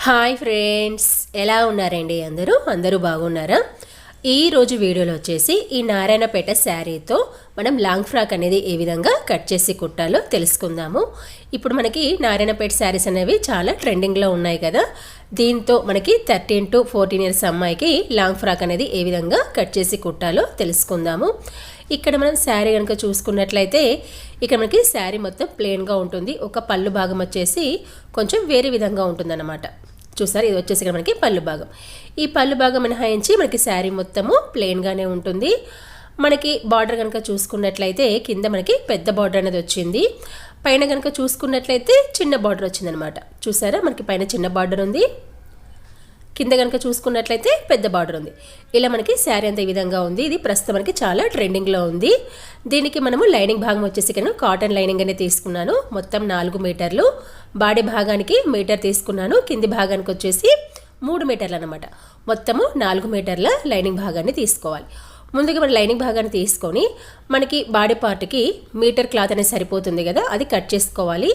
Hi friends, ఎలా ఉన్నారండి? అందరూ బాగున్నారా? ఈరోజు వీడియోలో వచ్చేసి ఈ నారాయణపేట శారీతో మనం లాంగ్ ఫ్రాక్ అనేది ఏ విధంగా కట్ చేసి కుట్టాలో తెలుసుకుందాము. ఇప్పుడు మనకి నారాయణపేట శారీస్ అనేవి చాలా ట్రెండింగ్లో ఉన్నాయి కదా. దీంతో మనకి 13 to 14 ఇయర్స్ అమ్మాయికి లాంగ్ ఫ్రాక్ అనేది ఏ విధంగా కట్ చేసి కుట్టాలో తెలుసుకుందాము. ఇక్కడ మనం శారీ కనుక చూసుకున్నట్లయితే ఇక్కడ మనకి శారీ మొత్తం ప్లెయిన్గా ఉంటుంది. ఒక పళ్ళు భాగం వచ్చేసి కొంచెం వేరే విధంగా ఉంటుందన్నమాట. చూసారు, ఇది వచ్చేసి ఇక్కడ మనకి పళ్ళు భాగం. ఈ పళ్ళు భాగం మినహాయించి మనకి శారీ మొత్తము ప్లెయిన్గానే ఉంటుంది. మనకి బార్డర్ కనుక చూసుకున్నట్లయితే కింద మనకి పెద్ద బార్డర్ అనేది వచ్చింది, పైన కనుక చూసుకున్నట్లయితే చిన్న బార్డర్ వచ్చిందనమాట. చూసారా, మనకి పైన చిన్న బార్డర్ ఉంది, కింద కనుక చూసుకున్నట్లయితే పెద్ద బార్డర్ ఉంది. ఇలా మనకి శారీ అంతా ఈ విధంగా ఉంది. ఇది ప్రస్తుతం మనకి చాలా ట్రెండింగ్లో ఉంది. దీనికి మనము లైనింగ్ భాగం వచ్చేసి నేను కాటన్ లైనింగ్ అనేది తీసుకున్నాను. మొత్తం 4 మీటర్లు. బాడీ భాగానికి మీటర్ తీసుకున్నాను. కింది భాగానికి వచ్చేసి 3 మీటర్లు అనమాట. మొత్తము 4 మీటర్ల లైనింగ్ భాగాన్ని తీసుకోవాలి. ముందుగా మన లైనింగ్ భాగాన్ని తీసుకొని మనకి బాడీ పార్ట్కి మీటర్ క్లాత్ అనేది సరిపోతుంది కదా, అది కట్ చేసుకోవాలి.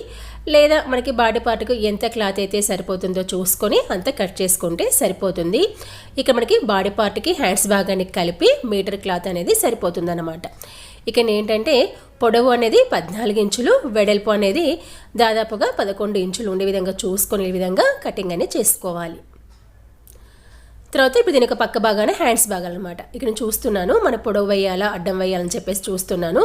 లేదా మనకి బాడీ పార్ట్కు ఎంత క్లాత్ అయితే సరిపోతుందో చూసుకొని అంత కట్ చేసుకుంటే సరిపోతుంది. ఇక మనకి బాడీ పార్ట్కి హ్యాండ్స్ భాగానికి కలిపి మీటర్ క్లాత్ అనేది సరిపోతుంది అన్నమాట. ఇక ఏంటంటే పొడవు అనేది 14 ఇంచులు, వెడల్పు అనేది దాదాపుగా 11 ఇంచులు ఉండే విధంగా చూసుకొని ఈ విధంగా కటింగ్ అనేది చేసుకోవాలి. తర్వాత ఇప్పుడు దీని ఒక పక్క భాగానే హ్యాండ్స్ భాగాలు అనమాట. ఇక్కడ నేను చూస్తున్నాను, మన పొడవు వేయాలా అడ్డం వేయాలని చెప్పేసి చూస్తున్నాను.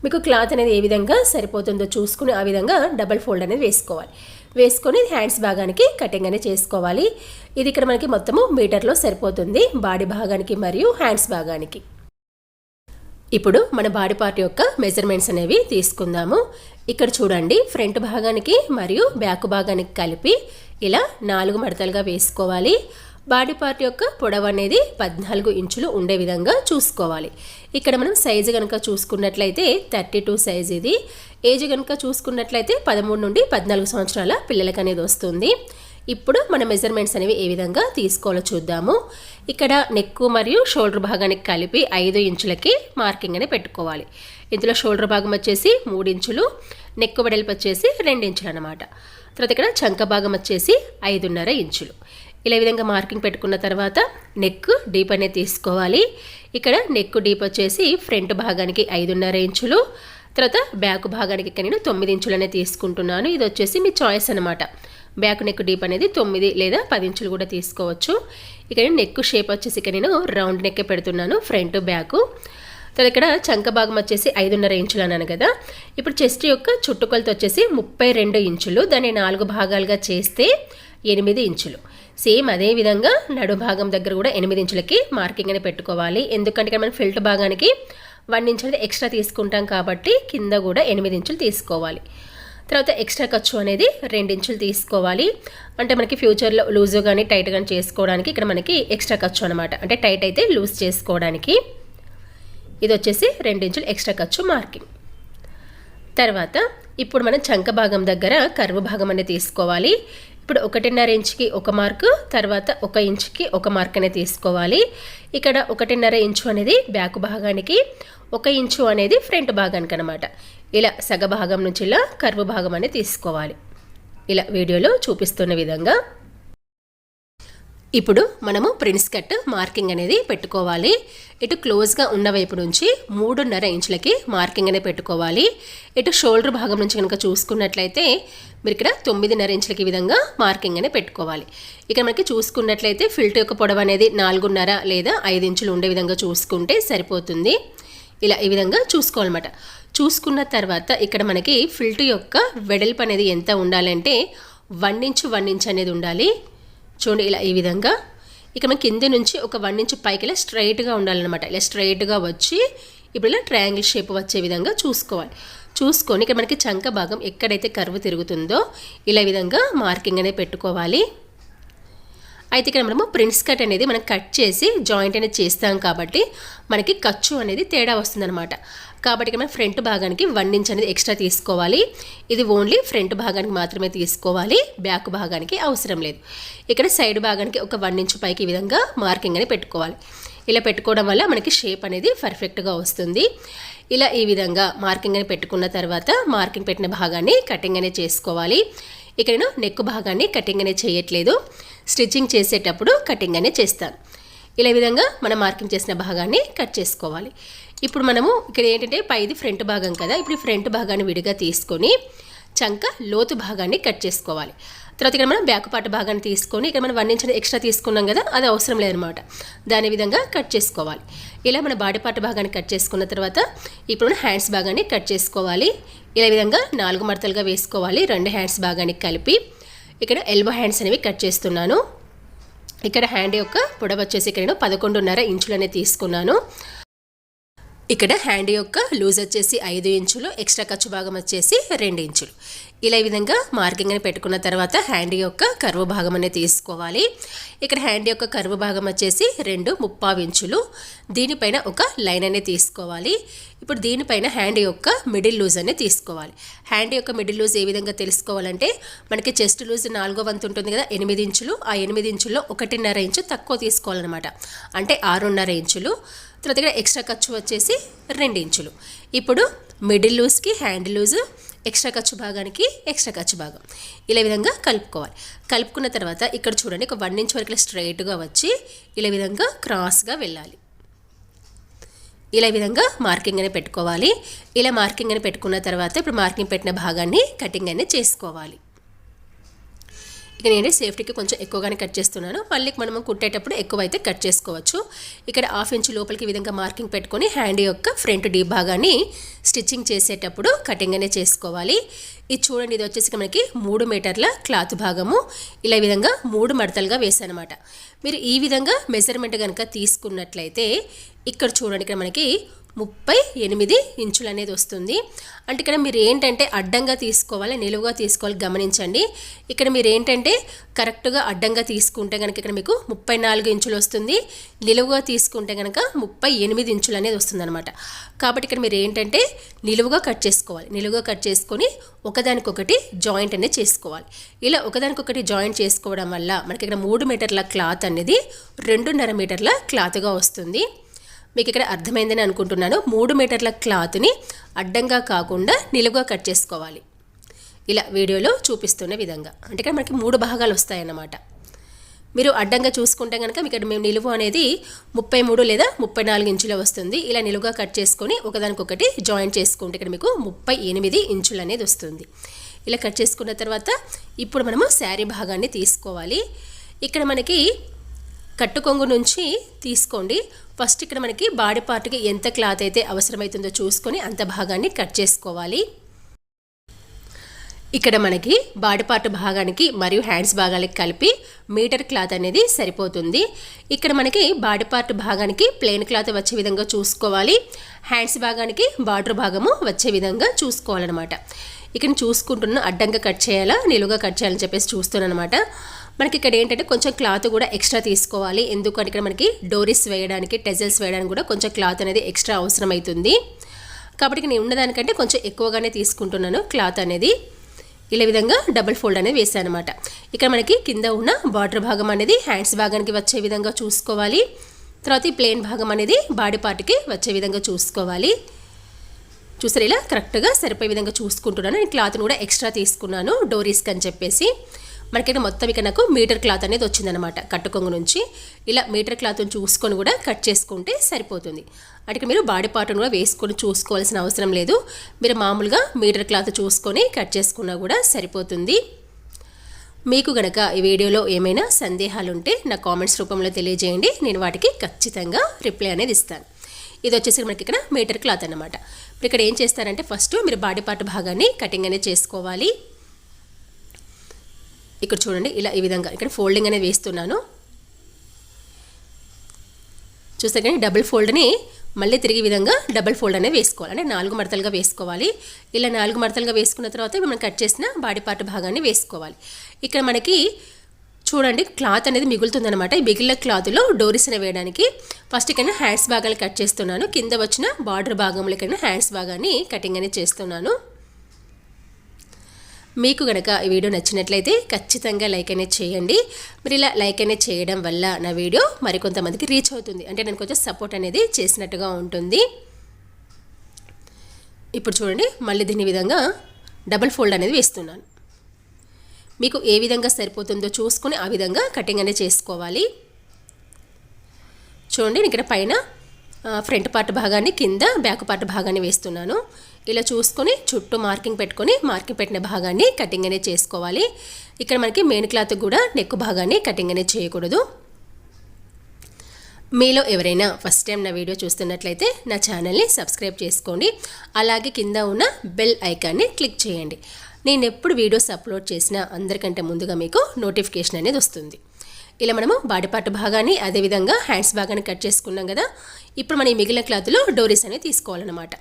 మీకు క్లాత్ అనేది ఏ విధంగా సరిపోతుందో చూసుకుని ఆ విధంగా డబల్ ఫోల్డ్ అనేది వేసుకోవాలి. వేసుకొని హ్యాండ్స్ భాగానికి కటింగ్ అనేది చేసుకోవాలి. ఇది ఇక్కడ మనకి మొత్తము మీటర్లో సరిపోతుంది, బాడీ భాగానికి మరియు హ్యాండ్స్ భాగానికి. ఇప్పుడు మన బాడీ పార్ట్ యొక్క మెజర్మెంట్స్ అనేవి తీసుకుందాము. ఇక్కడ చూడండి, ఫ్రంట్ భాగానికి మరియు బ్యాక్ భాగానికి కలిపి ఇలా 4 మడతలుగా వేసుకోవాలి. బాడీ పార్ట్ యొక్క పొడవు అనేది 14 ఇంచులు ఉండే విధంగా చూసుకోవాలి. ఇక్కడ మనం సైజు కనుక చూసుకున్నట్లయితే 32 సైజ్ ఇది. ఏజ్ కనుక చూసుకున్నట్లయితే 13 నుండి 14 సంవత్సరాల పిల్లలకి అనేది వస్తుంది. ఇప్పుడు మన మెజర్మెంట్స్ అనేవి ఏ విధంగా తీసుకోవాలో చూద్దాము. ఇక్కడ నెక్ మరియు షోల్డర్ భాగానికి కలిపి 5 ఇంచులకి మార్కింగ్ అనేది పెట్టుకోవాలి. ఇందులో షోల్డర్ భాగం వచ్చేసి 3 ఇంచులు, నెక్ వెడల్పు వచ్చేసి 2 ఇంచులు అనమాట. తర్వాత ఇక్కడ చంక భాగం వచ్చేసి 5.5 ఇంచులు. ఇలా విధంగా మార్కింగ్ పెట్టుకున్న తర్వాత నెక్ డీప్ అనేది తీసుకోవాలి. ఇక్కడ నెక్ డీప్ వచ్చేసి ఫ్రంట్ భాగానికి 5.5 ఇంచులు, తర్వాత బ్యాక్ భాగానికి ఇక్కడ నేను 9 ఇంచులు అనేది తీసుకుంటున్నాను. ఇది వచ్చేసి మీ చాయిస్ అనమాట. బ్యాక్ నెక్ డీప్ అనేది 9 లేదా 10 ఇంచులు కూడా తీసుకోవచ్చు. ఇక్కడ నెక్ షేప్ వచ్చేసి ఇక్కడ నేను రౌండ్ నెక్ పెడుతున్నాను, ఫ్రంట్ బ్యాక్. తర్వాత ఇక్కడ చంక భాగం వచ్చేసి 5.5 ఇంచులు అన్నాను కదా. ఇప్పుడు చెస్ట్ యొక్క చుట్టుకొలత వచ్చేసి 32 ఇంచులు. దాన్ని 4 భాగాలుగా చేస్తే 8 ఇంచులు. సేమ్ అదే విధంగా నడు భాగం దగ్గర కూడా 8 ఇంచులకి మార్కింగ్ అని పెట్టుకోవాలి. ఎందుకంటే మనం ఫిల్ట్ భాగానికి 1 ఇంచ్ అనేది ఎక్స్ట్రా తీసుకుంటాం కాబట్టి కింద కూడా 8 ఇంచులు తీసుకోవాలి. తర్వాత ఎక్స్ట్రా ఖర్చు అనేది 2 ఇంచులు తీసుకోవాలి. అంటే మనకి ఫ్యూచర్లో లూజ్ కానీ టైట్ కానీ చేసుకోవడానికి ఇక్కడ మనకి ఎక్స్ట్రా ఖర్చు అనమాట. అంటే టైట్ అయితే లూజ్ చేసుకోవడానికి ఇది వచ్చేసి 2 ఇంచులు ఎక్స్ట్రా ఖర్చు మార్కింగ్. తర్వాత ఇప్పుడు మనం చంక భాగం దగ్గర కర్వ్ భాగం అనేది తీసుకోవాలి. ఇప్పుడు 1.5 ఇంచుకి 1 మార్కు, తర్వాత 1 ఇంచుకి 1 మార్క్ అనేది తీసుకోవాలి. ఇక్కడ 1.5 ఇంచు అనేది బ్యాక్ భాగానికి, 1 ఇంచు అనేది ఫ్రంట్ భాగానికి అనమాట. ఇలా సగ భాగం నుంచి ఇలా కర్వ్ భాగం అనేది తీసుకోవాలి, ఇలా వీడియోలో చూపిస్తున్న విధంగా. ఇప్పుడు మనము ప్రిన్స్ కట్ మార్కింగ్ అనేది పెట్టుకోవాలి. ఇటు క్లోజ్గా ఉన్న వైపు నుంచి 3.5 ఇంచులకి మార్కింగ్ అనేది పెట్టుకోవాలి. ఇటు షోల్డర్ భాగం నుంచి కనుక చూసుకున్నట్లయితే మీరు ఇక్కడ 9.5 ఇంచులకి విధంగా మార్కింగ్ అనేది పెట్టుకోవాలి. ఇక్కడ మనకి చూసుకున్నట్లయితే ఫిల్ట్ యొక్క పొడవు అనేది 4.5 లేదా 5 ఇంచులు ఉండే విధంగా చూసుకుంటే సరిపోతుంది. ఇలా ఈ విధంగా చూసుకోవాలన్నమాట. చూసుకున్న తర్వాత ఇక్కడ మనకి ఫిల్ట్ యొక్క వెడల్పు అనేది ఎంత ఉండాలంటే 1 ఇంచ్ అనేది ఉండాలి. చూడండి, ఇలా ఈ విధంగా. ఇక మనం కింద నుంచి ఒక 1 ఇంచ్ పైకి ఇలా స్ట్రైట్గా ఉండాలన్నమాట. ఇలా స్ట్రైట్గా వచ్చి ఇప్పుడు ఇలా ట్రయాంగిల్ షేప్ వచ్చే విధంగా చూసుకోవాలి. చూసుకొని ఇక్కడ మనకి చంక భాగం ఎక్కడైతే కర్వ్ తిరుగుతుందో ఇలా విధంగా మార్కింగ్ అనేది పెట్టుకోవాలి. అయితే ఇక్కడ మనము ప్రిన్స్ కట్ అనేది మనం కట్ చేసి జాయింట్ అనేది చేస్తాం కాబట్టి మనకి ఖర్చు అనేది తేడా వస్తుందన్నమాట. కాబట్టి ఇక్కడ మనం ఫ్రంట్ భాగానికి 1 ఇంచ్ అనేది ఎక్స్ట్రా తీసుకోవాలి. ఇది ఓన్లీ ఫ్రంట్ భాగానికి మాత్రమే తీసుకోవాలి, బ్యాక్ భాగానికి అవసరం లేదు. ఇక్కడ సైడ్ భాగానికి ఒక 1 ఇంచ్ పైకి ఈ విధంగా మార్కింగ్ అనేది పెట్టుకోవాలి. ఇలా పెట్టుకోవడం వల్ల మనకి షేప్ అనేది పర్ఫెక్ట్గా వస్తుంది. ఇలా ఈ విధంగా మార్కింగ్ అని పెట్టుకున్న తర్వాత మార్కింగ్ పెట్టిన భాగాన్ని కటింగ్ అనేది చేసుకోవాలి. ఇక్కడ నేను నెక్ భాగాన్ని కటింగ్ అనేది చేయట్లేదు, స్టిచ్చింగ్ చేసేటప్పుడు కటింగ్ అనేది చేస్తాను. ఇలా విధంగా మనం మార్కింగ్ చేసిన భాగాన్ని కట్ చేసుకోవాలి. ఇప్పుడు మనము ఇక్కడ ఏంటంటే పైది ఫ్రంట్ భాగం కదా, ఇప్పుడు ఈ ఫ్రంట్ భాగాన్ని విడిగా తీసుకొని చంక లోతు భాగాన్ని కట్ చేసుకోవాలి. తర్వాత ఇక్కడ మనం బ్యాక్ పార్ట్ భాగాన్ని తీసుకొని ఇక్కడ మనం 1 ఇంచ్ ఎక్స్ట్రా తీసుకున్నాం కదా, అది అవసరం లేదనమాట. దాని విధంగా కట్ చేసుకోవాలి. ఇలా మన బాడీ పార్ట్ భాగాన్ని కట్ చేసుకున్న తర్వాత ఇప్పుడు మనం హ్యాండ్స్ భాగాన్ని కట్ చేసుకోవాలి. ఇలా విధంగా 4 మడతలుగా వేసుకోవాలి. 2 హ్యాండ్స్ భాగానికి కలిపి ఇక్కడ ఎల్బో హ్యాండ్స్ అనేవి కట్ చేస్తున్నాను. ఇక్కడ హ్యాండ్ యొక్క పొడవు వచ్చేసి ఇక్కడ నేను 11.5 ఇంచులు అనేది తీసుకున్నాను. ఇక్కడ హ్యాండ్ యొక్క లూజ్ వచ్చేసి 5 ఇంచులు, ఎక్స్ట్రా ఖర్చు భాగం వచ్చేసి 2 ఇంచులు. ఇలా ఈ విధంగా మార్కింగ్ అని పెట్టుకున్న తర్వాత హ్యాండ్ యొక్క కర్వ్ భాగం అనేది తీసుకోవాలి. ఇక్కడ హ్యాండ్ యొక్క కర్వ్ భాగం వచ్చేసి 2.5 ఇంచులు. దీనిపైన ఒక లైన్ అనేది తీసుకోవాలి. ఇప్పుడు దీనిపైన హ్యాండ్ యొక్క మిడిల్ లూజ్ అనేది తీసుకోవాలి. హ్యాండ్ యొక్క మిడిల్ లూజ్ ఏ విధంగా తెలుసుకోవాలంటే మనకి చెస్ట్ లూజ్ 4వ వంతు ఉంటుంది కదా, 8 ఇంచులు. ఆ 8 ఇంచుల్లో 1.5 ఇంచు తక్కువ తీసుకోవాలన్నమాట, అంటే 6.5 ఇంచులు. తర్వాత ఇక్కడ ఎక్స్ట్రా ఖర్చు వచ్చేసి 2 ఇంచులు. ఇప్పుడు మిడిల్ లూజ్కి హ్యాండ్ లూజ్, ఎక్స్ట్రా ఖర్చు భాగానికి ఎక్స్ట్రా ఖర్చు భాగం ఇలా విధంగా కలుపుకోవాలి. కలుపుకున్న తర్వాత ఇక్కడ చూడండి ఒక 1 ఇంచ్ వరకు స్ట్రైట్గా వచ్చి ఇలా విధంగా క్రాస్గా వెళ్ళాలి. ఇలా విధంగా మార్కింగ్ అని పెట్టుకోవాలి. ఇలా మార్కింగ్ అని పెట్టుకున్న తర్వాత ఇప్పుడు మార్కింగ్ పెట్టిన భాగాన్ని కటింగ్ అనేది చేసుకోవాలి. ఇక నేను సేఫ్టీకి కొంచెం ఎక్కువగానే కట్ చేస్తున్నాను. మళ్ళీ మనము కుట్టేటప్పుడు ఎక్కువైతే కట్ చేసుకోవచ్చు. ఇక్కడ 1/2 ఇంచ్ లోపలికి విధంగా మార్కింగ్ పెట్టుకొని హ్యాండ్ యొక్క ఫ్రంట్ డీప్ భాగాన్ని స్టిచ్చింగ్ చేసేటప్పుడు కటింగ్ అనేది చేసుకోవాలి. ఇది చూడండి, ఇది వచ్చేసి మనకి 3 మీటర్ల క్లాత్ భాగము. ఇలా విధంగా 3 మడతలుగా వేసానమాట. మీరు ఈ విధంగా మెజర్మెంట్ కనుక తీసుకున్నట్లయితే ఇక్కడ చూడండి, ఇక్కడ మనకి 38 ఇంచులు అనేది వస్తుంది. అంటే ఇక్కడ మీరు ఏంటంటే అడ్డంగా తీసుకోవాలి, నిలువుగా తీసుకోవాలి, గమనించండి. ఇక్కడ మీరు ఏంటంటే కరెక్ట్గా అడ్డంగా తీసుకుంటే కనుక ఇక్కడ మీకు 34 ఇంచులు వస్తుంది, నిలువుగా తీసుకుంటే కనుక 38 ఇంచులు అనేది వస్తుంది అనమాట. కాబట్టి ఇక్కడ మీరు ఏంటంటే నిలువుగా కట్ చేసుకోవాలి. నిలువుగా కట్ చేసుకొని ఒకదానికొకటి జాయింట్ అనేది చేసుకోవాలి. ఇలా ఒకదానికొకటి జాయింట్ చేసుకోవడం వల్ల మనకి ఇక్కడ 3 మీటర్ల క్లాత్ అనేది 2.5 మీటర్ల క్లాత్గా వస్తుంది. మీకు ఇక్కడ అర్థమైందని అనుకుంటున్నాను. 3 మీటర్ల క్లాత్ని అడ్డంగా కాకుండా నిలువుగా కట్ చేసుకోవాలి. ఇలా వీడియోలో చూపిస్తున్న విధంగా, అంటే ఇక్కడ మనకి 3 భాగాలు వస్తాయన్నమాట. మీరు అడ్డంగా చూసుకుంటే కనుక మీకు ఇక్కడ మేము నిలువు అనేది 33 లేదా 34 ఇంచులు వస్తుంది. ఇలా నిలువుగా కట్ చేసుకొని ఒకదానికొకటి జాయింట్ చేసుకుంటే ఇక్కడ మీకు 38 ఇంచులు అనేది వస్తుంది. ఇలా కట్ చేసుకున్న తర్వాత ఇప్పుడు మనము శారీ భాగాన్ని తీసుకోవాలి. ఇక్కడ మనకి కట్టు కొంగు నుంచి తీసుకోండి. ఫస్ట్ ఇక్కడ మనకి బాడీ పార్ట్కి ఎంత క్లాత్ అయితే అవసరమవుతుందో చూసుకొని అంత భాగాన్ని కట్ చేసుకోవాలి. ఇక్కడ మనకి బాడీ పార్ట్ భాగానికి మరియు హ్యాండ్స్ భాగానికి కలిపి మీటర్ క్లాత్ అనేది సరిపోతుంది. ఇక్కడ మనకి బాడీ పార్ట్ భాగానికి ప్లెయిన్ క్లాత్ వచ్చే విధంగా చూసుకోవాలి. హ్యాండ్స్ భాగానికి బార్డర్ భాగము వచ్చే విధంగా చూసుకోవాలన్నమాట. ఇక్కడ చూసుకుంటున్న అడ్డంగా కట్ చేయాలా నిలువుగా కట్ చేయాలని చెప్పేసి చూస్తున్నాను అనమాట. మనకి ఇక్కడ ఏంటంటే కొంచెం క్లాత్ కూడా ఎక్స్ట్రా తీసుకోవాలి. ఎందుకంటే ఇక్కడ మనకి డోరీస్ వేయడానికి, టెజల్స్ వేయడానికి కూడా కొంచెం క్లాత్ అనేది ఎక్స్ట్రా అవసరం అవుతుంది. కాబట్టి నేను ఉన్నదానికంటే కొంచెం ఎక్కువగానే తీసుకుంటున్నాను క్లాత్ అనేది. ఇలా విధంగా డబుల్ ఫోల్డ్ అనేది వేసాను అనమాట. ఇక్కడ మనకి కింద ఉన్న బార్డర్ భాగం అనేది హ్యాండ్స్ భాగానికి వచ్చే విధంగా చూసుకోవాలి. తర్వాత ఈ ప్లెయిన్ భాగం అనేది బాడీ పార్ట్కి వచ్చే విధంగా చూసుకోవాలి. చూసారు, ఇలా కరెక్ట్గా సరిపోయే విధంగా చూసుకుంటున్నాను. నేను క్లాత్ని కూడా ఎక్స్ట్రా తీసుకున్నాను డోరీస్కి అని చెప్పేసి. మనకైతే మొత్తం ఇక్కడ నాకు మీటర్ క్లాత్ అనేది వచ్చిందనమాట కట్టుకొంగు నుంచి. ఇలా మీటర్ క్లాత్ని చూసుకొని కూడా కట్ చేసుకుంటే సరిపోతుంది. అంటే మీరు బాడీ పార్ట్ను కూడా వేసుకొని చూసుకోవాల్సిన అవసరం లేదు. మీరు మామూలుగా మీటర్ క్లాత్ చూసుకొని కట్ చేసుకున్నా కూడా సరిపోతుంది. మీకు గనక ఈ వీడియోలో ఏమైనా సందేహాలు ఉంటే నా కామెంట్స్ రూపంలో తెలియజేయండి. నేను వాటికి ఖచ్చితంగా రిప్లై అనేది ఇస్తాను. ఇది వచ్చేసి మనకి ఇక్కడ మీటర్ క్లాత్ అన్నమాట. ఇప్పుడు ఇక్కడ ఏం చేస్తారంటే ఫస్ట్ మీరు బాడీ పార్ట్ భాగాన్ని కటింగ్ అనేది చేసుకోవాలి. ఇక్కడ చూడండి, ఇలా ఈ విధంగా ఇక్కడ ఫోల్డింగ్ అనేది వేస్తున్నాను. చూస్తే కానీ డబుల్ ఫోల్డ్ని మళ్ళీ తిరిగి విధంగా డబుల్ ఫోల్డ్ అనేది వేసుకోవాలి. అంటే 4 మడతలుగా వేసుకోవాలి. ఇలా 4 మడతలుగా వేసుకున్న తర్వాత మనం కట్ చేసిన బాడీ పార్ట్ భాగాన్ని వేసుకోవాలి. ఇక్కడ మనకి చూడండి క్లాత్ అనేది మిగులుతుందనమాట. ఈ మిగిలిన క్లాత్లో డోరీస్ అనేవి వేయడానికి ఫస్ట్ ఇక్కడ హ్యాండ్స్ భాగాలు కట్ చేస్తున్నాను. కింద వచ్చిన బార్డర్ భాగంలో ఇక్కడ హ్యాండ్స్ భాగాన్ని కటింగ్ అనేది చేస్తున్నాను. మీకు గనక ఈ వీడియో నచ్చినట్లయితే ఖచ్చితంగా లైక్ అనేది చేయండి. మీరు ఇలా లైక్ అనేది చేయడం వల్ల నా వీడియో మరికొంతమందికి రీచ్ అవుతుంది. అంటే నేను కొంచెం సపోర్ట్ అనేది చేసినట్టుగా ఉంటుంది. ఇప్పుడు చూడండి, మళ్ళీ దీని విధంగా డబుల్ ఫోల్డ్ అనేది వేస్తున్నాను. మీకు ఏ విధంగా సరిపోతుందో చూసుకొని ఆ విధంగా కటింగ్ అనేది చేసుకోవాలి. చూడండి, నేను ఇక్కడ పైన ఫ్రంట్ పార్ట్ భాగాన్ని, కింద బ్యాక్ పార్ట్ భాగాన్ని వేస్తున్నాను. ఇలా చూసుకొని చుట్టూ మార్కింగ్ పెట్టుకొని మార్కింగ్ పెట్టిన భాగాన్ని కటింగ్ అనేది చేసుకోవాలి. ఇక్కడ మనకి మెయిన్ క్లాత్ కూడా నెక్ భాగాన్ని కటింగ్ అనేది చేయకూడదు. మీలో ఎవరైనా ఫస్ట్ టైం నా వీడియో చూస్తున్నట్లయితే నా ఛానల్ని సబ్స్క్రైబ్ చేసుకోండి. అలాగే కింద ఉన్న బెల్ ఐకాన్ని క్లిక్ చేయండి. నేను ఎప్పుడు వీడియోస్ అప్లోడ్ చేసినా అందరికంటే ముందుగా మీకు నోటిఫికేషన్ అనేది వస్తుంది. ఇలా మనము బాడీ పార్ట్ భాగాన్ని, అదేవిధంగా హ్యాండ్స్ భాగాన్ని కట్ చేసుకున్నాం కదా. ఇప్పుడు మనం ఈ మిగిలిన క్లాత్లో డోరీస్ అనేది తీసుకోవాలన్నమాట.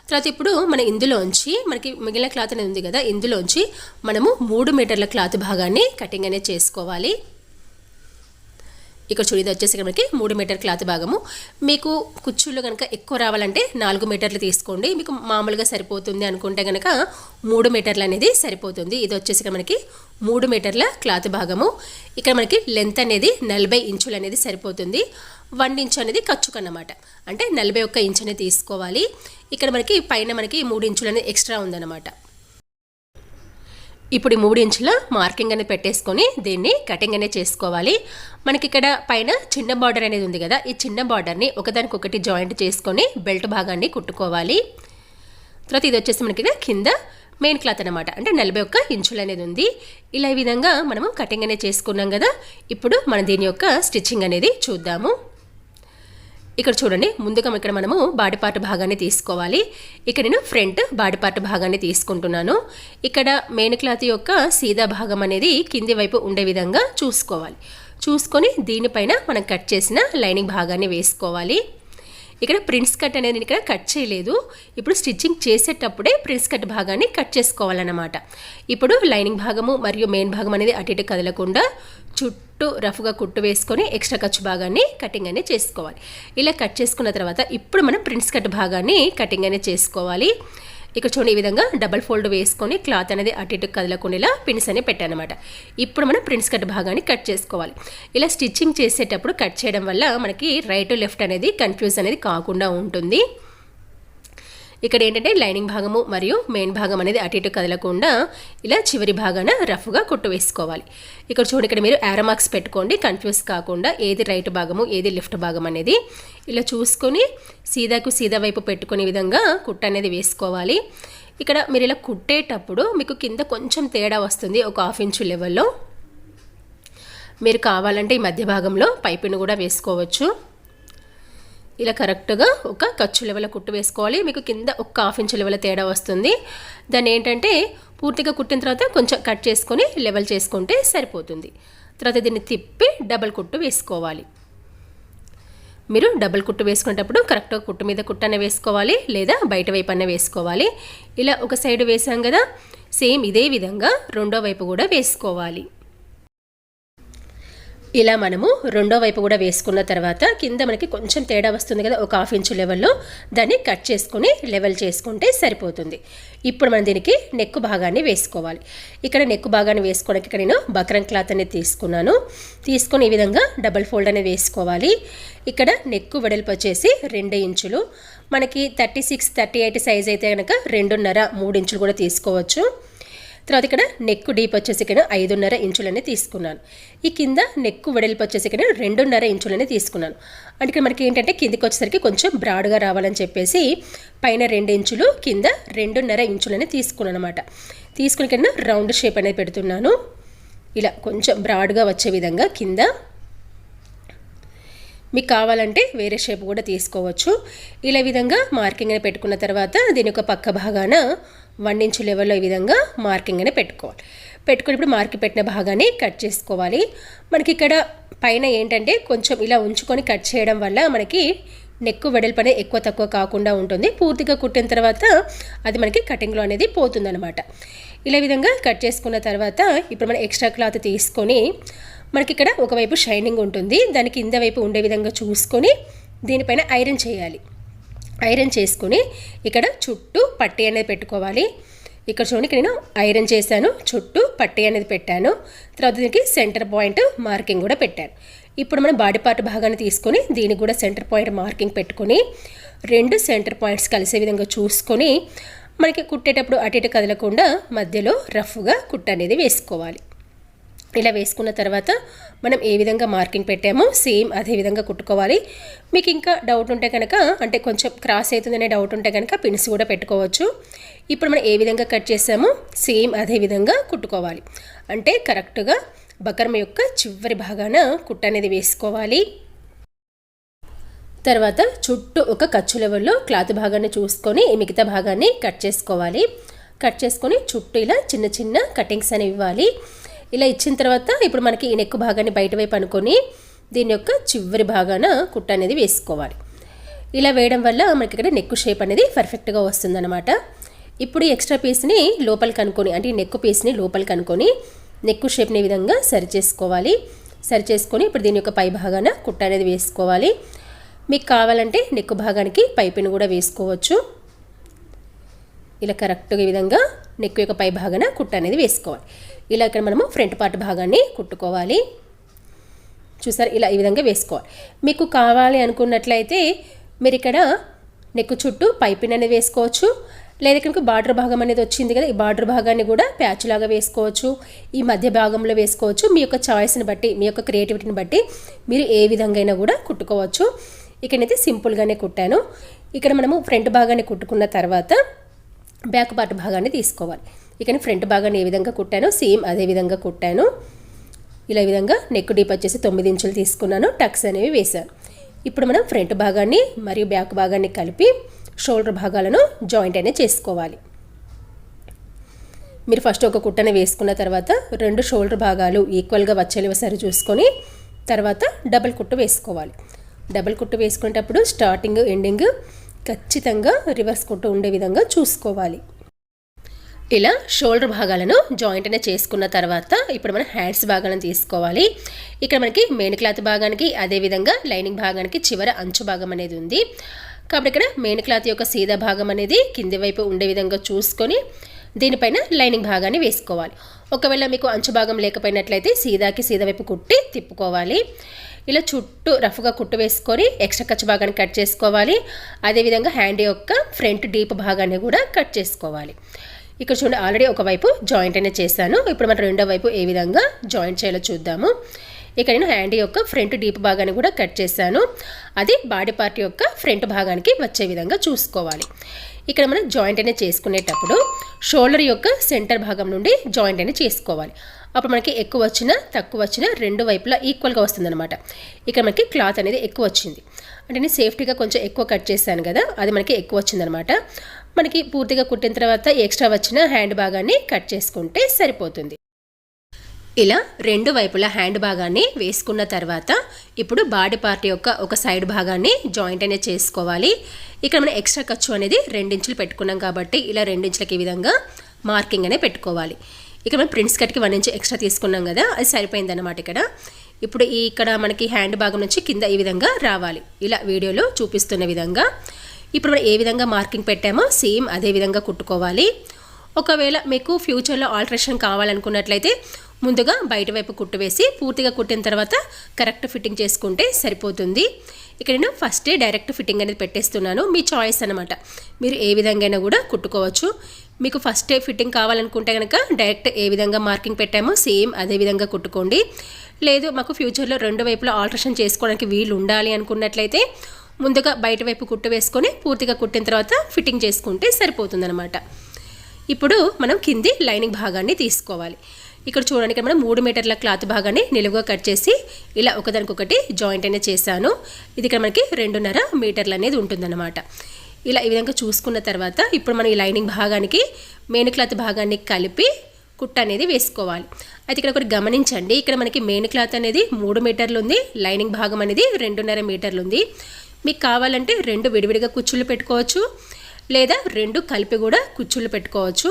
తర్వాత ఇప్పుడు మన ఇందులోంచి మనకి మిగిలిన క్లాత్ అనేది ఉంది కదా, ఇందులోంచి మనము 3 మీటర్ల క్లాత్ భాగాన్ని కటింగ్ అనేది చేసుకోవాలి. ఇక్కడ చూడేది వచ్చేసి మనకి 3 మీటర్ క్లాత్ భాగము. మీకు కుచ్చుళ్ళు కనుక ఎక్కువ రావాలంటే 4 మీటర్లు తీసుకోండి. మీకు మామూలుగా సరిపోతుంది అనుకుంటే కనుక 3 మీటర్లు అనేది సరిపోతుంది. ఇది వచ్చేసి మనకి 3 మీటర్ల క్లాత్ భాగము. ఇక్కడ మనకి లెంత్ అనేది 40 ఇంచులు అనేది సరిపోతుంది. 1 ఇంచు అనేది ఖర్చుకన్నమాట, అంటే 41 ఇంచు అనేది తీసుకోవాలి. ఇక్కడ మనకి పైన మనకి 3 ఇంచులు అనేది ఎక్స్ట్రా ఉందన్నమాట. ఇప్పుడు 3 ఇంచుల మార్కింగ్ అనేది పెట్టేసుకొని దీన్ని కటింగ్ అనేది చేసుకోవాలి. మనకి ఇక్కడ పైన చిన్న బార్డర్ అనేది ఉంది కదా, ఈ చిన్న బార్డర్ని ఒకదానికొకటి జాయింట్ చేసుకొని బెల్ట్ భాగాన్ని కుట్టుకోవాలి. తర్వాత ఇది వచ్చేసి మనకి కింద మెయిన్ క్లాత్ అనమాట, అంటే 41 ఇంచులు అనేది ఉంది. ఇలా ఈ విధంగా మనము కటింగ్ అనేది చేసుకున్నాం కదా. ఇప్పుడు మనం దీని యొక్క స్టిచ్చింగ్ అనేది చూద్దాము. ఇక్కడ చూడండి, ముందుగా ఇక్కడ మనము బాడీ పార్ట్ భాగాన్ని తీసుకోవాలి. ఇక్కడ నేను ఫ్రంట్ బాడీ పార్ట్ భాగాన్ని తీసుకుంటున్నాను. ఇక్కడ మెయిన్ క్లాత్ యొక్క సీదా భాగం అనేది కింది వైపు ఉండే విధంగా చూసుకొని దీనిపైన మనం కట్ చేసిన లైనింగ్ భాగాన్ని వేసుకోవాలి. ఇక్కడ ప్రిన్స్ కట్ అనేది ఇక్కడ కట్ చేయలేదు. ఇప్పుడు స్టిచ్చింగ్ చేసేటప్పుడే ప్రిన్స్ కట్ భాగాన్ని కట్ చేసుకోవాలన్నమాట. ఇప్పుడు లైనింగ్ భాగము మరియు మెయిన్ భాగం అనేది అటు ఇటు కదలకుండా చుట్టూ రఫ్గా కుట్టు వేసుకొని ఎక్స్ట్రా ఖర్చు భాగాన్ని కటింగ్ అనేది చేసుకోవాలి. ఇలా కట్ చేసుకున్న తర్వాత ఇప్పుడు మనం ప్రిన్స్ కట్ భాగాన్ని కటింగ్ అనేది చేసుకోవాలి. ఇక్కడ చూడండి, ఈ విధంగా డబల్ ఫోల్డ్ వేసుకొని క్లాత్ అనేది అటు ఇటు కదలకుండా ఇలా పిన్స్ అని పెట్టానమాట. ఇప్పుడు మనం ప్రిన్స్ కట్ భాగాన్ని కట్ చేసుకోవాలి. ఇలా స్టిచ్చింగ్ చేసేటప్పుడు కట్ చేయడం వల్ల మనకి రైట్ లెఫ్ట్ అనేది కన్ఫ్యూజ్ అనేది కాకుండా ఉంటుంది. ఇక్కడ ఏంటంటే లైనింగ్ భాగము మరియు మెయిన్ భాగం అనేది అటు ఇటు కదలకుండా ఇలా చివరి భాగాన రఫ్గా కుట్టు వేసుకోవాలి. ఇక్కడ చూడండి, ఇక్కడ మీరు యారో మార్క్స్ పెట్టుకోండి, కన్ఫ్యూజ్ కాకుండా ఏది రైట్ భాగము ఏది లెఫ్ట్ భాగం అనేది ఇలా చూసుకొని సీదాకు సీదా వైపు పెట్టుకునే విధంగా కుట్టు అనేది వేసుకోవాలి. ఇక్కడ మీరు ఇలా కుట్టేటప్పుడు మీకు కింద కొంచెం తేడా వస్తుంది, ఒక 1/2 ఇంచు లెవెల్లో. మీరు కావాలంటే ఈ మధ్య భాగంలో పైపును కూడా వేసుకోవచ్చు. ఇలా కరెక్ట్గా ఒక ఖర్చు లెవెల్ కుట్టు వేసుకోవాలి. మీకు కింద ఒక 1/2 ఇంచు లెవెల్ తేడా వస్తుంది. దాన్ని ఏంటంటే పూర్తిగా కుట్టిన తర్వాత కొంచెం కట్ చేసుకొని లెవెల్ చేసుకుంటే సరిపోతుంది. తర్వాత దీన్ని తిప్పి డబల్ కుట్టు వేసుకోవాలి. మీరు డబల్ కుట్టు వేసుకునేటప్పుడు కరెక్ట్గా కుట్టు మీద కుట్టనే వేసుకోవాలి, లేదా బయట వైపు అన్న వేసుకోవాలి. ఇలా ఒక సైడ్ వేసాం కదా, సేమ్ ఇదే విధంగా రెండో వైపు కూడా వేసుకోవాలి. ఇలా మనము రెండో వైపు కూడా వేసుకున్న తర్వాత కింద మనకి కొంచెం తేడా వస్తుంది కదా, ఒక 1/2 ఇంచు లెవెల్లో దాన్ని కట్ చేసుకొని లెవెల్ చేసుకుంటే సరిపోతుంది. ఇప్పుడు మనం దీనికి నెక్ భాగాన్ని వేసుకోవాలి. ఇక్కడ నెక్ భాగాన్ని వేసుకోవడానికి ఇక్కడ నేను బక్రం క్లాత్ అనేది తీసుకొని ఈ విధంగా డబల్ ఫోల్డ్ అనేది వేసుకోవాలి. ఇక్కడ నెక్ వెడల్పు వచ్చేసి 2 ఇంచులు. మనకి 36, 38 సైజ్ అయితే కనుక 2.5, 3 ఇంచులు కూడా తీసుకోవచ్చు. తర్వాత ఇక్కడ నెక్ డీప్ వచ్చేసి ఇక్కడ 5.5 ఇంచులని తీసుకున్నాను. ఈ కింద నెక్ వెడల్పు వచ్చేసి ఇక్కడ 2.5 ఇంచులని తీసుకున్నాను. అంటే ఇక్కడ మనకి ఏంటంటే కిందికి వచ్చేసరికి కొంచెం బ్రాడ్గా రావాలని చెప్పేసి పైన 2 ఇంచులు కింద 2.5 ఇంచులని తీసుకున్నాను అనమాట. తీసుకుని ఇక్కడ రౌండ్ షేప్ అనేది పెడుతున్నాను. ఇలా కొంచెం బ్రాడ్గా వచ్చే విధంగా కింద. మీకు కావాలంటే వేరే షేప్ కూడా తీసుకోవచ్చు. ఇలా విధంగా మార్కింగ్ అని పెట్టుకున్న తర్వాత దీని యొక్క పక్క భాగాన 1 ఇంచు లెవెల్లో ఈ విధంగా మార్కింగ్ అని పెట్టుకోవాలి. పెట్టుకుని ఇప్పుడు మార్కింగ్ పెట్టిన భాగాన్ని కట్ చేసుకోవాలి. మనకి ఇక్కడ పైన ఏంటంటే కొంచెం ఇలా ఉంచుకొని కట్ చేయడం వల్ల మనకి నెక్ వెడల్పు అనేది ఎక్కువ తక్కువ కాకుండా ఉంటుంది. పూర్తిగా కుట్టిన తర్వాత అది మనకి కటింగ్లో అనేది పోతుందన్నమాట. ఇలా విధంగా కట్ చేసుకున్న తర్వాత ఇప్పుడు మనం ఎక్స్ట్రా క్లాత్ తీసుకొని మనకి ఇక్కడ ఒకవైపు షైనింగ్ ఉంటుంది, దాని కింద వైపు ఉండే విధంగా చూసుకొని దీనిపైన ఐరన్ చేయాలి. ఐరన్ చేసుకొని ఇక్కడ చుట్టూ పట్టీ అనేది పెట్టుకోవాలి. ఇక్కడ చూడండి, ఇక్కడ నేను ఐరన్ చేశాను, చుట్టూ పట్టీ అనేది పెట్టాను. తర్వాత దీనికి సెంటర్ పాయింట్ మార్కింగ్ కూడా పెట్టాను. ఇప్పుడు మనం బాడీ పార్ట్ భాగాన్ని తీసుకొని దీనికి కూడా సెంటర్ పాయింట్ మార్కింగ్ పెట్టుకొని 2 సెంటర్ పాయింట్స్ కలిసే విధంగా చూసుకొని మనకి కుట్టేటప్పుడు అటు ఇటు కదలకుండా మధ్యలో రఫ్గా కుట్టు అనేది వేసుకోవాలి. ఇలా వేసుకున్న తర్వాత మనం ఏ విధంగా మార్కింగ్ పెట్టామో సేమ్ అదే విధంగా కుట్టుకోవాలి. మీకు ఇంకా డౌట్ ఉంటే కనుక, అంటే కొంచెం క్రాస్ అవుతుందనే డౌట్ ఉంటే కనుక పిన్స్ కూడా పెట్టుకోవచ్చు. ఇప్పుడు మనం ఏ విధంగా కట్ చేసామో సేమ్ అదే విధంగా కుట్టుకోవాలి. అంటే కరెక్ట్గా బకరం యొక్క చివరి భాగాన కుట్టు అనేది వేసుకోవాలి. తర్వాత చుట్టూ ఒక ఖర్చు లెవెల్లో క్లాత్ భాగాన్ని చూసుకొని మిగతా భాగాన్ని కట్ చేసుకోవాలి. కట్ చేసుకొని చుట్టూ ఇలా చిన్న చిన్న కటింగ్స్ అనేవి ఇవ్వాలి. ఇలా ఇచ్చిన తర్వాత ఇప్పుడు మనకి ఈ నెక్ భాగాన్ని బయట వైపు అనుకొని దీని యొక్క చివరి భాగాన కుట్టు అనేది వేసుకోవాలి. ఇలా వేయడం వల్ల మనకి ఇక్కడ నెక్ షేప్ అనేది పర్ఫెక్ట్గా వస్తుందన్నమాట. ఇప్పుడు ఎక్స్ట్రా పీస్ని లోపలికి అనుకొని, అంటే ఈ నెక్ పీస్ని లోపలికి అనుకొని నెక్ షేప్ని ఈ విధంగా సరి చేసుకోవాలి. సరి చేసుకొని ఇప్పుడు దీని యొక్క పై భాగాన కుట్టు అనేది వేసుకోవాలి. మీకు కావాలంటే నెక్ భాగానికి పైపిని కూడా వేసుకోవచ్చు. ఇలా కరెక్ట్గా ఈ విధంగా నెక్ యొక్క పై భాగాన కుట్టు అనేది వేసుకోవాలి. ఇలా ఇక్కడ మనము ఫ్రంట్ పార్ట్ భాగాన్ని కుట్టుకోవాలి. చూసారు, ఇలా ఈ విధంగా వేసుకోవాలి. మీకు కావాలి అనుకున్నట్లయితే మీరు ఇక్కడ నెక్ చుట్టూ పైపిన్ అనేది వేసుకోవచ్చు. లేదా ఇక్కడ బార్డర్ భాగం అనేది వచ్చింది కదా, ఈ బార్డర్ భాగాన్ని కూడా ప్యాచ్ లాగా వేసుకోవచ్చు, ఈ మధ్య భాగంలో వేసుకోవచ్చు. మీ యొక్క చాయిస్ని బట్టి, మీ యొక్క క్రియేటివిటీని బట్టి మీరు ఏ విధంగా అయినా కూడా కుట్టుకోవచ్చు. ఇక్కడైతే సింపుల్గానే కుట్టాను. ఇక్కడ మనము ఫ్రంట్ భాగాన్ని కుట్టుకున్న తర్వాత బ్యాక్ పార్ట్ భాగాన్ని తీసుకోవాలి. ఇక్కడ ఫ్రంట్ భాగాన్ని ఏ విధంగా కుట్టానో సేమ్ అదే విధంగా కుట్టాను. ఇలా ఈ విధంగా నెక్ డీప్ వచ్చేసి 9 ఇంచులు తీసుకున్నాను. టక్స్ అనేవి వేశాను. ఇప్పుడు మనం ఫ్రంట్ భాగాన్ని మరియు బ్యాక్ భాగాన్ని కలిపి షోల్డర్ భాగాలను జాయింట్ అనేది చేసుకోవాలి. మీరు ఫస్ట్ ఒక కుట్టని వేసుకున్న తర్వాత 2 షోల్డర్ భాగాలు ఈక్వల్గా వచ్చేవి సరి చూసుకొని తర్వాత డబుల్ కుట్టు వేసుకోవాలి. డబుల్ కుట్టు వేసుకునేటప్పుడు స్టార్టింగ్ ఎండింగ్ ఖచ్చితంగా రివర్స్ కుట్టు ఉండే విధంగా చూసుకోవాలి. ఇలా షోల్డర్ భాగాలను జాయింట్ అనేది చేసుకున్న తర్వాత ఇప్పుడు మనం హ్యాండ్స్ భాగాలను తీసుకోవాలి. ఇక్కడ మనకి మెయిన్ క్లాత్ భాగానికి అదేవిధంగా లైనింగ్ భాగానికి చివర అంచు భాగం అనేది ఉంది. కాబట్టి ఇక్కడ మెయిన్ క్లాత్ యొక్క సీదా భాగం అనేది కింది వైపు ఉండే విధంగా చూసుకొని దీనిపైన లైనింగ్ భాగాన్ని వేసుకోవాలి. ఒకవేళ మీకు అంచు భాగం లేకపోయినట్లయితే సీదాకి సీదా వైపు కుట్టి తిప్పుకోవాలి. ఇలా చుట్టూ రఫ్గా కుట్టు వేసుకొని ఎక్స్ట్రా ఖర్చు భాగాన్ని కట్ చేసుకోవాలి. అదేవిధంగా హ్యాండ్ యొక్క ఫ్రంట్ డీప్ భాగాన్ని కూడా కట్ చేసుకోవాలి. ఇక్కడ చూడండి, ఆల్రెడీ ఒకవైపు జాయింట్ అనేది చేశాను. ఇప్పుడు మనం రెండో వైపు ఏ విధంగా జాయింట్ చేయాలో చూద్దాము. ఇక్కడ నేను హ్యాండ్ యొక్క ఫ్రంట్ డీప్ భాగాన్ని కూడా కట్ చేశాను. అది బాడీ పార్ట్ యొక్క ఫ్రంట్ భాగానికి వచ్చే విధంగా చూసుకోవాలి. ఇక్కడ మనం జాయింట్ అనేది చేసుకునేటప్పుడు షోల్డర్ యొక్క సెంటర్ భాగం నుండి జాయింట్ అనేది చేసుకోవాలి. అప్పుడు మనకి ఎక్కువ వచ్చినా తక్కువ వచ్చినా రెండు వైపులా ఈక్వల్గా వస్తుందన్నమాట. ఇక్కడ మనకి క్లాత్ అనేది ఎక్కువ వచ్చింది అంటే నేను సేఫ్టీగా కొంచెం ఎక్కువ కట్ చేశాను కదా, అది మనకి ఎక్కువ వచ్చిందనమాట. మనకి పూర్తిగా కుట్టిన తర్వాత ఎక్స్ట్రా వచ్చిన హ్యాండ్ భాగాన్ని కట్ చేసుకుంటే సరిపోతుంది. ఇలా రెండు వైపులా హ్యాండ్ భాగాన్ని వేసుకున్న తర్వాత ఇప్పుడు బాడీ పార్ట్ యొక్క ఒక సైడ్ భాగాన్ని జాయింట్ అనేది చేసుకోవాలి. ఇక్కడ మనం ఎక్స్ట్రా ఖర్చు అనేది 2 ఇంచులు పెట్టుకున్నాం కాబట్టి ఇలా 2 ఇంచులకి ఈ విధంగా మార్కింగ్ అనేది పెట్టుకోవాలి. ఇక్కడ మనం ప్రిన్స్ కట్కి 1 ఇంచ్ ఎక్స్ట్రా తీసుకున్నాం కదా, అది సరిపోయిందన్నమాట. ఇప్పుడు ఇక్కడ మనకి హ్యాండ్ భాగం నుంచి కింద ఈ విధంగా రావాలి, ఇలా వీడియోలో చూపిస్తున్న విధంగా. ఇప్పుడు మనం ఏ విధంగా మార్కింగ్ పెట్టామో సేమ్ అదే విధంగా కుట్టుకోవాలి. ఒకవేళ మీకు ఫ్యూచర్లో ఆల్టరేషన్ కావాలనుకున్నట్లయితే ముందుగా బయట వైపు కుట్టు వేసి పూర్తిగా కుట్టిన తర్వాత కరెక్ట్ ఫిట్టింగ్ చేసుకుంటే సరిపోతుంది. ఇక్కడ నేను ఫస్టే డైరెక్ట్ ఫిట్టింగ్ అనేది పెట్టేస్తున్నాను, మీ చాయిస్ అనమాట. మీరు ఏ విధంగా కూడా కుట్టుకోవచ్చు. మీకు ఫస్టే ఫిట్టింగ్ కావాలనుకుంటే కనుక డైరెక్ట్ ఏ విధంగా మార్కింగ్ పెట్టామో సేమ్ అదే విధంగా కుట్టుకోండి. లేదు మాకు ఫ్యూచర్లో రెండు వైపులా ఆల్టరేషన్ చేసుకోవడానికి వీలు ఉండాలి అనుకున్నట్లయితే ముందుగా బయట వైపు కుట్టు వేసుకొని పూర్తిగా కుట్టిన తర్వాత ఫిట్టింగ్ చేసుకుంటే సరిపోతుందన్నమాట. ఇప్పుడు మనం కింది లైనింగ్ భాగాన్ని తీసుకోవాలి. ఇక్కడ చూడండి, ఇక్కడ మనం 3 మీటర్ల క్లాత్ భాగాన్ని నిలువుగా కట్ చేసి ఇలా ఒకదానికొకటి జాయింట్ అనేది చేశాను. ఇది ఇక్కడ మనకి 2.5 మీటర్లు అనేది ఉంటుందన్నమాట. ఇలా ఈ విధంగా చూసుకున్న తర్వాత ఇప్పుడు మనం ఈ లైనింగ్ భాగానికి మెయిన్ క్లాత్ భాగాన్ని కలిపి కుట్ట అనేది వేసుకోవాలి. అయితే ఇక్కడ ఒకటి గమనించండి, ఇక్కడ మనకి మెయిన్ క్లాత్ అనేది 3 మీటర్లు ఉంది, లైనింగ్ భాగం అనేది 2.5 మీటర్లు ఉంది. మీకు కావాలంటే 2 విడివిడిగా కుచ్చుళ్ళు పెట్టుకోవచ్చు, లేదా 2 కలిపి కూడా కుచ్చుళ్ళు పెట్టుకోవచ్చు.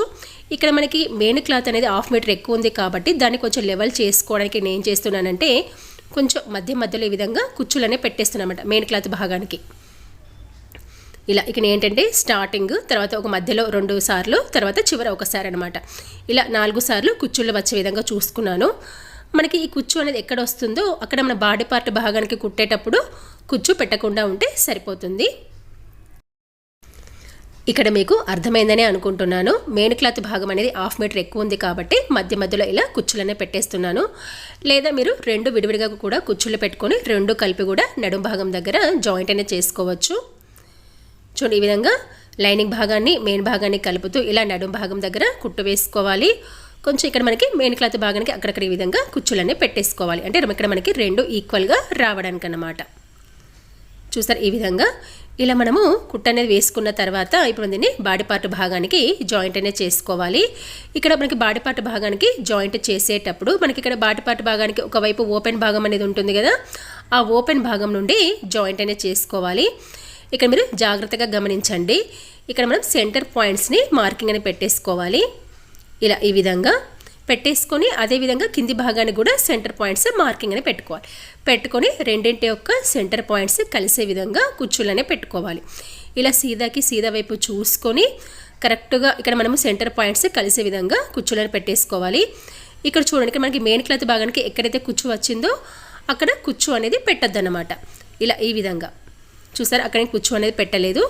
ఇక్కడ మనకి మెయిన్ క్లాత్ అనేది 1/2 మీటర్ ఎక్కువ ఉంది కాబట్టి దాన్ని కొంచెం లెవెల్ చేసుకోవడానికి నేను ఏం చేస్తున్నానంటే కొంచెం మధ్యలో ఈ విధంగా కుచ్చులనే పెట్టేస్తున్నానమాట మెయిన్ క్లాత్ భాగానికి. ఇలా ఇక్కడ ఏంటంటే స్టార్టింగ్ తర్వాత ఒక మధ్యలో 2 సార్లు తర్వాత చివర ఒకసారి అనమాట. ఇలా 4 సార్లు కుచ్చుళ్ళు వచ్చే విధంగా చూసుకున్నాను. మనకి ఈ కుచ్చు అనేది ఎక్కడ వస్తుందో అక్కడ మన బాడీ పార్ట్ భాగానికి కుట్టేటప్పుడు కుచ్చు పెట్టకుండా ఉంటే సరిపోతుంది. ఇక్కడ మీకు అర్థమైందనే అనుకుంటున్నాను. మెయిన్ క్లాత్ భాగం అనేది 1/2 మీటర్ ఎక్కువ ఉంది కాబట్టి మధ్య మధ్యలో ఇలా కుచ్చులనే పెట్టేస్తున్నాను. లేదా మీరు 2 విడివిడిగా కూడా కుచ్చులు పెట్టుకొని 2 కలిపి కూడా నడుం భాగం దగ్గర జాయింట్ అనేది చేసుకోవచ్చు. చూడండి, ఈ విధంగా లైనింగ్ భాగాన్ని మెయిన్ భాగాన్ని కలుపుతూ ఇలా నడుం భాగం దగ్గర కుట్టు వేసుకోవాలి. కొంచెం ఇక్కడ మనకి మెయిన్ క్లాత్ భాగానికి అక్కడక్కడ ఈ విధంగా కుచ్చులనే పెట్టేసుకోవాలి. అంటే ఇక్కడ మనకి 2 ఈక్వల్గా రావడానికి అన్నమాట. చూసారు, ఈ విధంగా ఇలా మనము కుట్ట అనేది వేసుకున్న తర్వాత ఇప్పుడు దీన్ని బాడీ పార్ట్ భాగానికి జాయింట్ అనేది చేసుకోవాలి. ఇక్కడ మనకి బాడీ పార్ట్ భాగానికి జాయింట్ చేసేటప్పుడు మనకి ఇక్కడ బాడీ పార్ట్ భాగానికి ఒకవైపు ఓపెన్ భాగం అనేది ఉంటుంది కదా, ఆ ఓపెన్ భాగం నుండి జాయింట్ అనేది చేసుకోవాలి. ఇక్కడ మీరు జాగ్రత్తగా గమనించండి. ఇక్కడ మనం సెంటర్ పాయింట్స్ని మార్కింగ్ అని పెట్టేసుకోవాలి. ఇలా ఈ విధంగా పెట్టేసుకొని అదేవిధంగా కింది భాగాన్ని కూడా సెంటర్ పాయింట్స్ మార్కింగ్ అని పెట్టుకొని రెండింటి యొక్క సెంటర్ పాయింట్స్ కలిసే విధంగా కుచ్చులనే పెట్టుకోవాలి. ఇలా సీదాకి సీదా వైపు చూసుకొని కరెక్ట్గా ఇక్కడ మనము సెంటర్ పాయింట్స్ కలిసే విధంగా కుచ్చులను పెట్టేసుకోవాలి. ఇక్కడ చూడండి, ఇక్కడ మనకి మెయిన్ క్లాత్ భాగానికి ఎక్కడైతే కుచ్చు వచ్చిందో అక్కడ కుచ్చు అనేది పెట్టద్దన్నమాట. ఇలా ఈ విధంగా చూసారు, అక్కడ కుచ్చు అనేది పెట్టలేదు.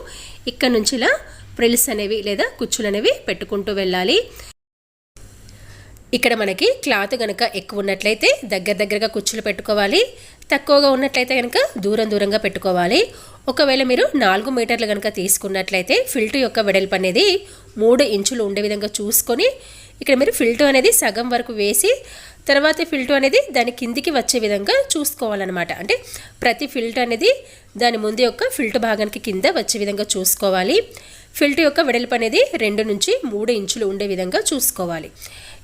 ఇక్కడ నుంచి ఇలా ప్రిల్స్ అనేవి లేదా కుచ్చులు అనేవి పెట్టుకుంటూ వెళ్ళాలి. ఇక్కడ మనకి క్లాత్ కనుక ఎక్కువ ఉన్నట్లయితే దగ్గరగా కుచ్చులు పెట్టుకోవాలి. తక్కువగా ఉన్నట్లయితే కనుక దూరంగా పెట్టుకోవాలి. ఒకవేళ మీరు 4 మీటర్లు కనుక తీసుకున్నట్లయితే ఫిల్ట్ యొక్క వెడల్పు అనేది 3 ఇంచులు ఉండే విధంగా చూసుకొని ఇక్కడ మీరు ఫిల్ట్ అనేది సగం వరకు వేసి తర్వాత ఫిల్ట్ అనేది దాని కిందికి వచ్చే విధంగా చూసుకోవాలన్నమాట. అంటే ప్రతి ఫిల్ట్ అనేది దాని ముందు యొక్క ఫిల్ట్ భాగానికి కింద వచ్చే విధంగా చూసుకోవాలి. ఫిల్ట్ యొక్క వెడల్పు అనేది 2 నుంచి 3 ఇంచులు ఉండే విధంగా చూసుకోవాలి.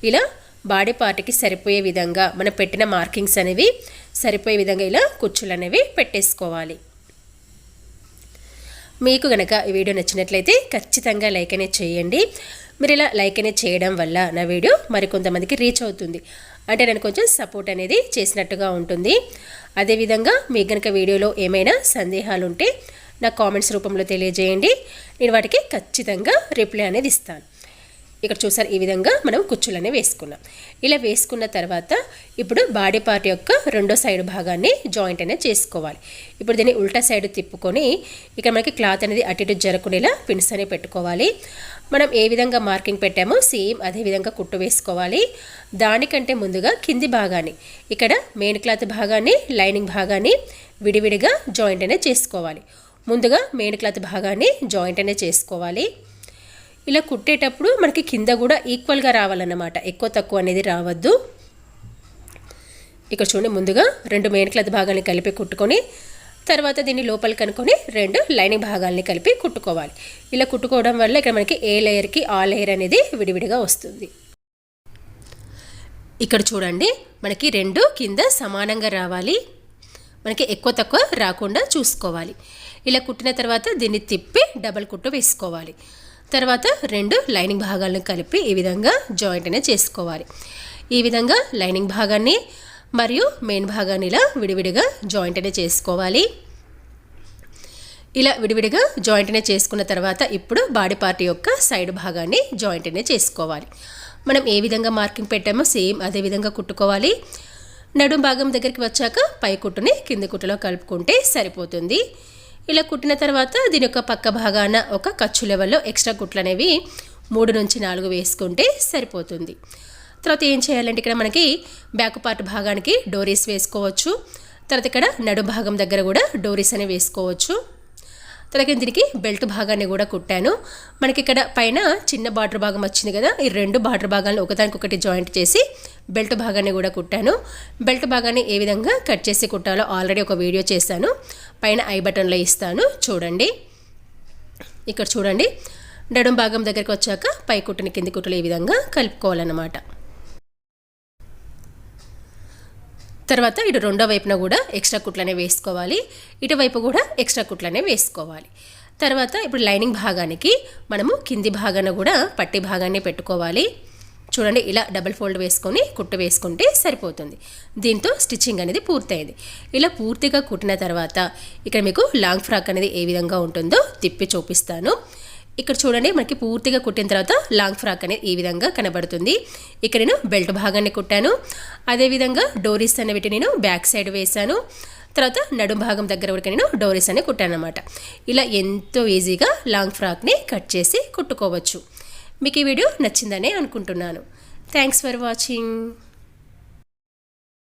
ఇలా బాడీ పార్ట్కి సరిపోయే విధంగా మనం పెట్టిన మార్కింగ్స్ అనేవి సరిపోయే విధంగా ఇలా కుచ్చులు అనేవి పెట్టేసుకోవాలి. మీకు గనక ఈ వీడియో నచ్చినట్లయితే ఖచ్చితంగా లైక్ అనేది చేయండి. మీరు ఇలా లైక్ అనేది చేయడం వల్ల నా వీడియో మరికొంతమందికి రీచ్ అవుతుంది. అంటే నేను కొంచెం సపోర్ట్ అనేది చేసినట్టుగా ఉంటుంది. అదేవిధంగా మీకు గనక వీడియోలో ఏమైనా సందేహాలు ఉంటే నా కామెంట్స్ రూపంలో తెలియజేయండి. నేను వాటికి ఖచ్చితంగా రిప్లై అనేది ఇస్తాను. ఇక్కడ చూసారు, ఈ విధంగా మనం కుచ్చులనే వేసుకున్నాం. ఇలా వేసుకున్న తర్వాత ఇప్పుడు బాడీ పార్ట్ యొక్క రెండో సైడ్ భాగాన్ని జాయింట్ అనేది చేసుకోవాలి. ఇప్పుడు దీన్ని ఉల్టా సైడ్ తిప్పుకొని ఇక్కడ మనకి క్లాత్ అనేది అటు ఇటు జరగకుండా పిన్స్ అనేవి పెట్టుకోవాలి. మనం ఏ విధంగా మార్కింగ్ పెట్టామో సేమ్ అదే విధంగా కుట్టు వేసుకోవాలి. దానికంటే ముందుగా కింది భాగాన్ని ఇక్కడ మెయిన్ క్లాత్ భాగాన్ని లైనింగ్ భాగాన్ని విడివిడిగా జాయింట్ అనేది చేసుకోవాలి. ముందుగా మెయిన్ క్లాత్ భాగాన్ని జాయింట్ అనేది చేసుకోవాలి. ఇలా కుట్టేటప్పుడు మనకి కింద కూడా ఈక్వల్గా రావాలన్నమాట, ఎక్కువ తక్కువ అనేది రావద్దు. ఇక్కడ చూడండి, ముందుగా 2 మెయిన్ క్లాత్ భాగాన్ని కలిపి కుట్టుకొని తర్వాత దీన్ని లోపలికి కనుక్కొని 2 లైనింగ్ భాగాల్ని కలిపి కుట్టుకోవాలి. ఇలా కుట్టుకోవడం వల్ల ఇక్కడ మనకి ఏ లేయర్కి ఆ లేయర్ అనేది విడివిడిగా వస్తుంది. ఇక్కడ చూడండి, మనకి 2 కింద సమానంగా రావాలి. మనకి ఎక్కువ తక్కువ రాకుండా చూసుకోవాలి. ఇలా కుట్టిన తర్వాత దీన్ని తిప్పి డబల్ కుట్టు వేసుకోవాలి. తర్వాత 2 లైనింగ్ భాగాలను కలిపి ఈ విధంగా జాయింట్ అనేది చేసుకోవాలి. ఈ విధంగా లైనింగ్ భాగాన్ని మరియు మెయిన్ భాగాన్ని ఇలా విడివిడిగా జాయింట్ అనేది చేసుకోవాలి. ఇలా విడివిడిగా జాయింట్ అనేది చేసుకున్న తర్వాత ఇప్పుడు బాడీ పార్ట్ యొక్క సైడ్ భాగాన్ని జాయింట్ అనేది చేసుకోవాలి. మనం ఏ విధంగా మార్కింగ్ పెట్టామో సేమ్ అదే విధంగా కుట్టుకోవాలి. నడుం భాగం దగ్గరికి వచ్చాక పై కుట్టుని కింది కుట్టులో కలుపుకుంటే సరిపోతుంది. ఇలా కుట్టిన తర్వాత దీని యొక్క పక్క భాగాన ఒక ఖర్చు లెవెల్లో ఎక్స్ట్రా కుట్లు అనేవి 3 నుంచి 4 వేసుకుంటే సరిపోతుంది. తర్వాత ఏం చేయాలంటే ఇక్కడ మనకి బ్యాక్ పార్ట్ భాగానికి డోరీస్ వేసుకోవచ్చు. తర్వాత ఇక్కడ నడు భాగం దగ్గర కూడా డోరీస్ అనేవి వేసుకోవచ్చు. తర్వాత దీనికి బెల్ట్ భాగాన్ని కూడా కుట్టాను. మనకి ఇక్కడ పైన చిన్న బార్డర్ భాగం వచ్చింది కదా, ఈ 2 బార్డర్ భాగాలను ఒకదానికొకటి జాయింట్ చేసి బెల్ట్ భాగాన్ని కూడా కుట్టాను. బెల్ట్ భాగాన్ని ఏ విధంగా కట్ చేసి కుట్టాలో ఆల్రెడీ ఒక వీడియో చేశాను, పైన ఐ బటన్లో ఇస్తాను చూడండి. ఇక్కడ చూడండి, నడుం భాగం దగ్గరికి వచ్చాక పై కుట్టుని కింది కుట్టులు ఈ విధంగా కలుపుకోవాలన్నమాట. తర్వాత ఇటు రెండో వైపున కూడా ఎక్స్ట్రా కుట్లనే వేసుకోవాలి, ఇటువైపు కూడా ఎక్స్ట్రా కుట్లనే వేసుకోవాలి. తర్వాత ఇప్పుడు లైనింగ్ భాగానికి మనము కింది భాగాన కూడా పట్టి భాగాన్ని పెట్టుకోవాలి. చూడండి, ఇలా డబుల్ ఫోల్డ్ వేసుకొని కుట్టు వేసుకుంటే సరిపోతుంది. దీంతో స్టిచ్చింగ్ అనేది పూర్తయింది. ఇలా పూర్తిగా కుట్టిన తర్వాత ఇక్కడ మీకు లాంగ్ ఫ్రాక్ అనేది ఏ విధంగా ఉంటుందో తిప్పి చూపిస్తాను. ఇక్కడ చూడండి, మనకి పూర్తిగా కుట్టిన తర్వాత లాంగ్ ఫ్రాక్ అనేది ఈ విధంగా కనబడుతుంది. ఇక్కడ నేను బెల్ట్ భాగాన్ని కుట్టాను, అదేవిధంగా డోరీస్ అనేవి నేను బ్యాక్ సైడ్ వేశాను. తర్వాత నడుం భాగం దగ్గర కూడా నేను డోరీస్ అని కుట్టాను అనమాట. ఇలా ఎంతో ఈజీగా లాంగ్ ఫ్రాక్ని కట్ చేసి కుట్టుకోవచ్చు. మీకు ఈ వీడియో నచ్చిందనే అనుకుంటున్నాను. Thanks for watching.